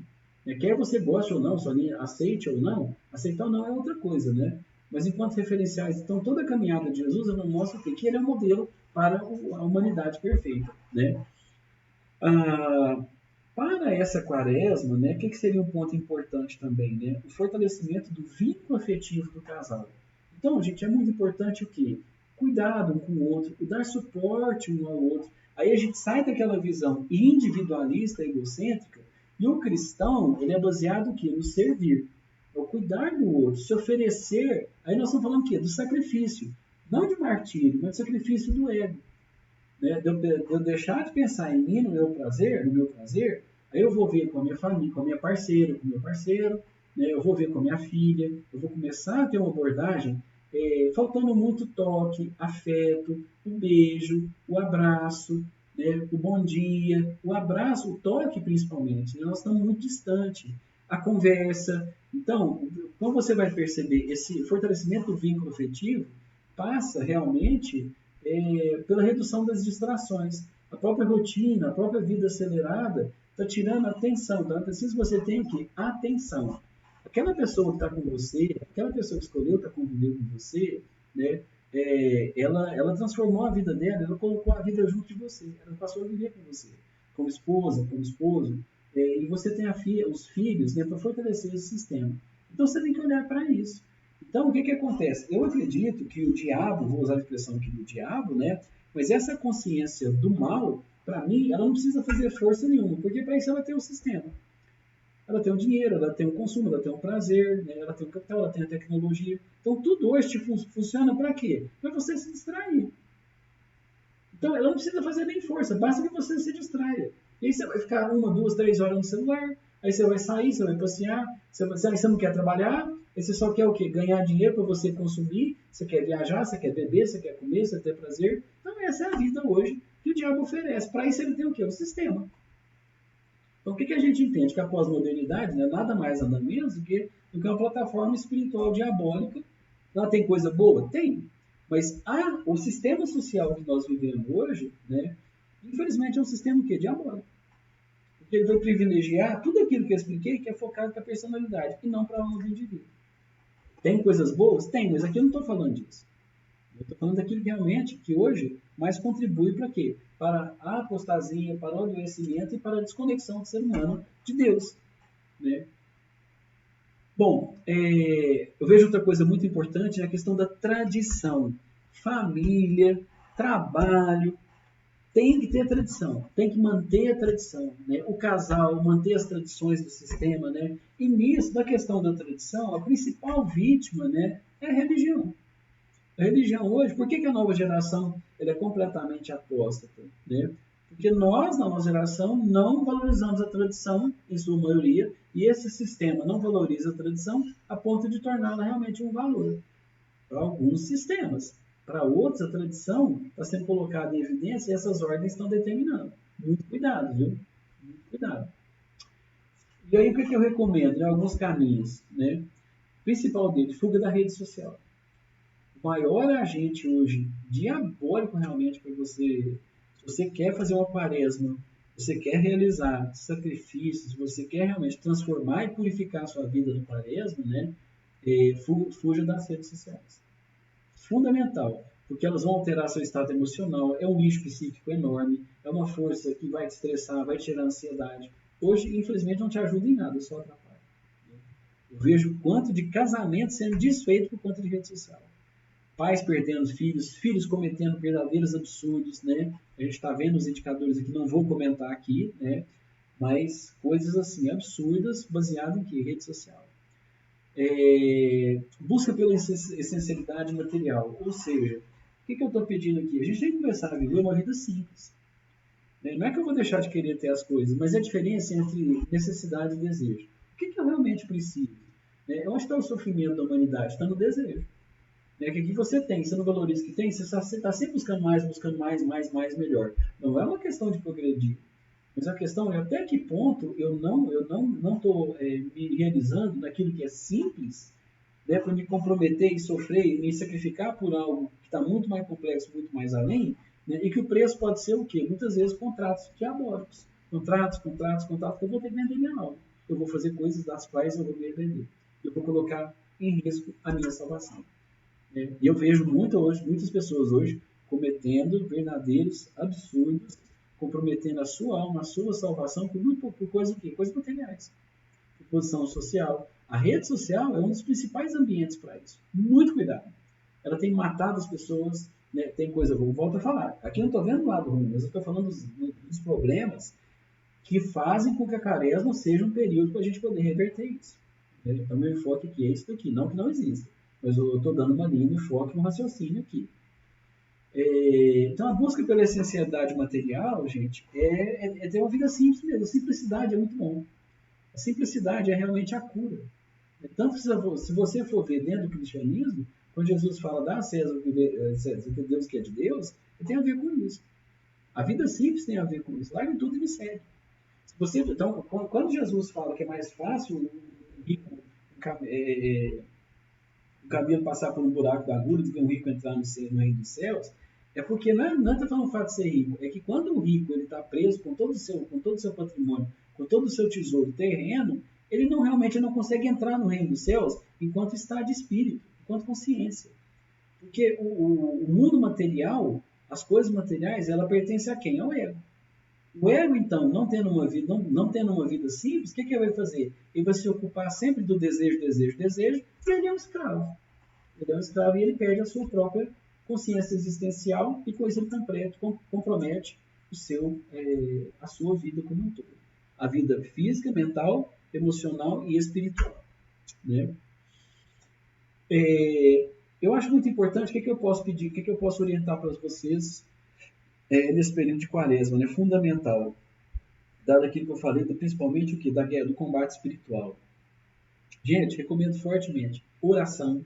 Quer você goste ou não, sua linha aceite ou não, aceitar ou não é outra coisa, né? Mas enquanto referenciais, então toda a caminhada de Jesus ela mostra o quê? Que ele é um modelo para a humanidade perfeita, né? Para essa quaresma, né, o que seria um ponto importante também? Né? O fortalecimento do vínculo afetivo do casal. Então, gente, é muito importante o quê? cuidado um com o outro, o dar suporte um ao outro. Aí a gente sai daquela visão individualista, egocêntrica, e o cristão, ele é baseado o quê? No servir. É o cuidar do outro, se oferecer. Aí nós estamos falando o quê? Do sacrifício. Não de martírio, mas do sacrifício do ego. Né? De eu deixar de pensar em mim, no meu prazer, aí eu vou ver com a minha família, com a minha parceira, com o meu parceiro, né? Eu vou ver com a minha filha, eu vou começar a ter uma abordagem faltando muito toque, afeto, o beijo, o abraço, né? O bom dia, o abraço, o toque principalmente. Né? Nós estamos muito distantes. A conversa. Então, como você vai perceber, esse fortalecimento do vínculo afetivo passa realmente pela redução das distrações. A própria rotina, a própria vida acelerada está tirando a atenção. Então, é preciso você ter o quê? Atenção. Aquela pessoa que está com você, aquela pessoa que escolheu estar convivendo com você, né, ela transformou a vida dela, ela colocou a vida junto de você, ela passou a viver com você, como esposa, como esposo, e você tem os filhos, né, para fortalecer esse sistema. Então você tem que olhar para isso. Então o que acontece? Eu acredito que o diabo, vou usar a expressão aqui do diabo, né, mas essa consciência do mal, para mim, ela não precisa fazer força nenhuma, porque para isso ela tem um sistema. Ela tem o dinheiro, ela tem o consumo, ela tem o prazer, né? Ela tem o capital, ela tem a tecnologia. Então, tudo hoje funciona para quê? Para você se distrair. Então, ela não precisa fazer nem força, basta que você se distraia. E aí você vai ficar 1, 2, 3 horas no celular, aí você vai sair, você vai passear, você não quer trabalhar, aí você só quer o quê? Ganhar dinheiro para você consumir, você quer viajar, você quer beber, você quer comer, você quer ter prazer. Então, essa é a vida hoje que o diabo oferece. Para isso, ele tem o quê? O sistema. Então, o que a gente entende? Que a pós-modernidade não é nada mais, nada menos do que uma plataforma espiritual diabólica. Ela tem coisa boa? Tem. Mas o sistema social que nós vivemos hoje, né, infelizmente, é um sistema que é diabólico. Porque ele vai privilegiar tudo aquilo que eu expliquei, que é focado para a personalidade, e não para a alma do indivíduo. Tem coisas boas? Tem, mas aqui eu não estou falando disso. Eu estou falando daquilo realmente que hoje mais contribui para quê? Para a apostasia, para o adoecimento e para a desconexão do ser humano de Deus. Né? Bom, eu vejo outra coisa muito importante, a questão da tradição. Família, trabalho, tem que ter tradição, tem que manter a tradição. Né? O casal, manter as tradições do sistema. Né? E nisso, da questão da tradição, a principal vítima, né, é a religião. A religião hoje, por que a nova geração ela é completamente apóstata? Né? Porque nós, na nossa geração, não valorizamos a tradição, em sua maioria, e esse sistema não valoriza a tradição a ponto de torná-la realmente um valor. Para alguns sistemas. Para outros, a tradição está sendo colocada em evidência e essas ordens estão determinando. Muito cuidado, viu? Muito cuidado. E aí, o que eu recomendo? Né? Alguns caminhos. Né? O principal deles, fuga da rede social. O maior agente hoje, diabólico realmente para você, se você quer fazer uma quaresma, você quer realizar sacrifícios, você quer realmente transformar e purificar a sua vida no quaresma, né? Fuja das redes sociais. Fundamental, porque elas vão alterar seu estado emocional, é um lixo psíquico enorme, é uma força que vai te estressar, vai tirar a ansiedade. Hoje, infelizmente, não te ajuda em nada, só atrapalha. Eu vejo quanto de casamento sendo desfeito por conta de rede social. Pais perdendo filhos, filhos cometendo verdadeiros absurdos, né? A gente está vendo os indicadores aqui, não vou comentar aqui, né? Mas coisas assim, absurdas, baseadas em quê? Rede social. Busca pela essencialidade material, ou seja, o que eu estou pedindo aqui? A gente tem que começar a viver uma vida simples. Né? Não é que eu vou deixar de querer ter as coisas, mas é a diferença entre necessidade e desejo. O que eu realmente preciso? Né? Onde está o sofrimento da humanidade? Está no desejo. Né? Que aqui você tem, você não valoriza o que tem, você está sempre buscando mais, melhor. Não é uma questão de progredir. Mas a questão é até que ponto eu não estou me realizando naquilo que é simples, né, para me comprometer e sofrer e me sacrificar por algo que está muito mais complexo, muito mais além, né, e que o preço pode ser o quê? Muitas vezes contratos diabólicos. Contratos, que eu vou ter que vender minha alma. Eu vou fazer coisas das quais eu vou me arrepender. Eu vou colocar em risco a minha salvação. Né? E eu vejo muitas pessoas hoje cometendo verdadeiros absurdos, comprometendo a sua alma, a sua salvação por coisas o quê? Coisas materiais. Por posição social. A rede social é um dos principais ambientes para isso. Muito cuidado. Ela tem matado as pessoas, né? Tem coisa, eu volto a falar, aqui eu não estou vendo o lado ruim, mas eu estou falando dos problemas que fazem com que a quaresma seja um período para a gente poder reverter isso. Né? Então, meu enfoque aqui é isso daqui, não que não exista, mas eu estou dando uma linha de enfoque no raciocínio aqui. Então, a busca pela essencialidade material, gente, é ter uma vida simples mesmo. A simplicidade é muito bom. A simplicidade é realmente a cura. Tanto que se você for ver dentro do cristianismo, quando Jesus fala dá a César o que Deus quer de Deus, tem a ver com isso. A vida simples tem a ver com isso. Larga tudo e me segue. Então, quando Jesus fala que é mais fácil um rico, um camelo passar por um buraco da agulha do que um rico entrar no reino dos céus, é porque não está falando o fato de ser rico, é que quando o rico está preso com todo o seu patrimônio, com todo o seu tesouro terreno, ele realmente não consegue entrar no reino dos céus enquanto está de espírito, enquanto consciência. Porque o mundo material, as coisas materiais, ela pertence a quem? Ao ego. O ego, então, não tendo uma vida simples, o que ele vai fazer? Ele vai se ocupar sempre do desejo, e ele é um escravo. Ele é um escravo e ele perde a sua própria consciência existencial e com isso ele compromete a sua vida como um todo. A vida física, mental, emocional e espiritual. Né? Eu acho muito importante, o que eu posso pedir, o que eu posso orientar para vocês nesse período de quaresma, né? Fundamental, dado aquilo que eu falei, principalmente o que? Do combate espiritual. Gente, recomendo fortemente oração,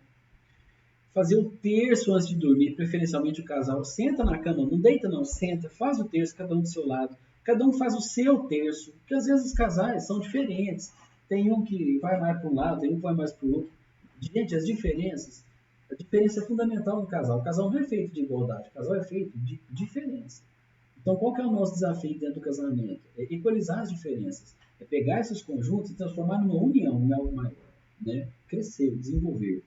fazer o terço antes de dormir, preferencialmente o casal. Senta na cama, não deita não, senta, faz o terço, cada um do seu lado. Cada um faz o seu terço, porque às vezes os casais são diferentes. Tem um que vai mais para um lado, tem um que vai mais para o outro. Gente, a diferença é fundamental no casal. O casal não é feito de igualdade, o casal é feito de diferença. Então, qual que é o nosso desafio dentro do casamento? É equalizar as diferenças. É pegar esses conjuntos e transformar numa união, em algo maior. Né? Crescer, desenvolver.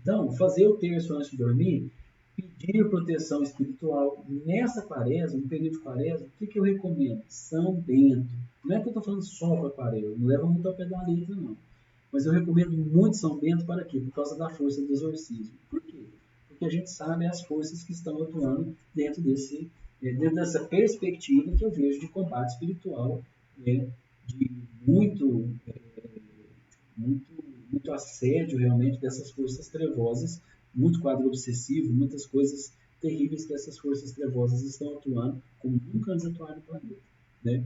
Então, fazer o terço antes de dormir, pedir proteção espiritual. Nessa quaresma, no período de quaresma, o que eu recomendo? São Bento. Não é que eu estou falando só para quaresma, não leva muito ao pé da letra, não. Mas eu recomendo muito São Bento para quê? Por causa da força do exorcismo. Por quê? Porque a gente sabe as forças que estão atuando dentro dessa perspectiva que eu vejo de combate espiritual, né? De muito assédio realmente dessas forças trevosas, muito quadro obsessivo, muitas coisas terríveis que essas forças trevosas estão atuando como nunca antes atuaram no planeta. Né?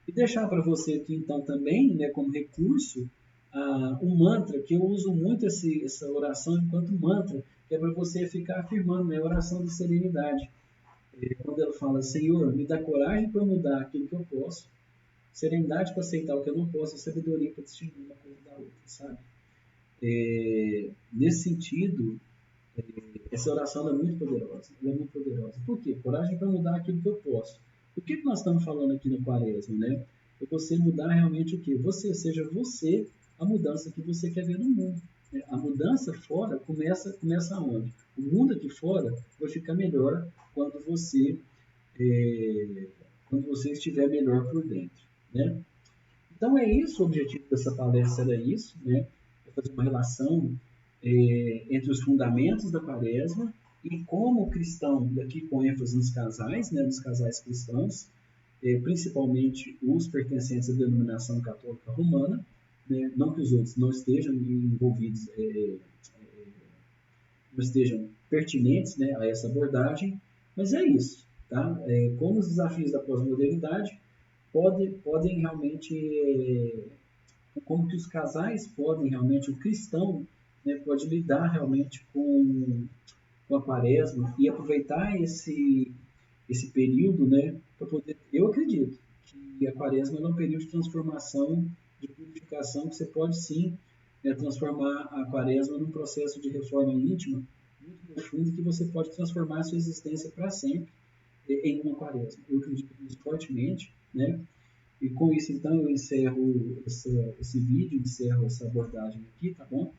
E deixar para você aqui então também, né, como recurso, um mantra, que eu uso muito essa oração enquanto mantra, que é para você ficar afirmando, né, a oração de serenidade. Quando ela fala, Senhor, me dá coragem para mudar aquilo que eu posso, serenidade para aceitar o que eu não posso, e sabedoria para distinguir uma coisa da outra, sabe? Nesse sentido, essa oração é muito poderosa. Ela é muito poderosa. Por quê? Coragem para mudar aquilo que eu posso. O que nós estamos falando aqui na quaresma, né? É você mudar realmente o quê? Seja você a mudança que você quer ver no mundo. A mudança fora começa onde? O mundo aqui fora vai ficar melhor quando você estiver melhor por dentro, né? Então é isso, o objetivo dessa palestra era isso, né? É fazer uma relação entre os fundamentos da quaresma e como cristão, daqui com ênfase nos casais, né? Nos casais cristãos, principalmente os pertencentes à denominação católica romana, né? Não que os outros não estejam envolvidos, não estejam pertinentes, né, a essa abordagem, mas é isso, tá? Como os desafios da pós-modernidade podem realmente, como que os casais podem realmente, o cristão, né, pode lidar realmente com a quaresma e aproveitar esse período, né, para poder, eu acredito que a quaresma é um período de transformação, de purificação, que você pode sim transformar a quaresma num processo de reforma íntima muito profundo, que você pode transformar a sua existência para sempre em uma quaresma. Eu acredito nisso fortemente, né? E com isso, então, eu encerro esse vídeo, encerro essa abordagem aqui, tá bom?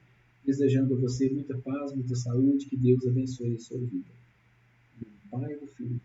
Desejando a você muita paz, muita saúde, que Deus abençoe a sua vida. Pai, do Filho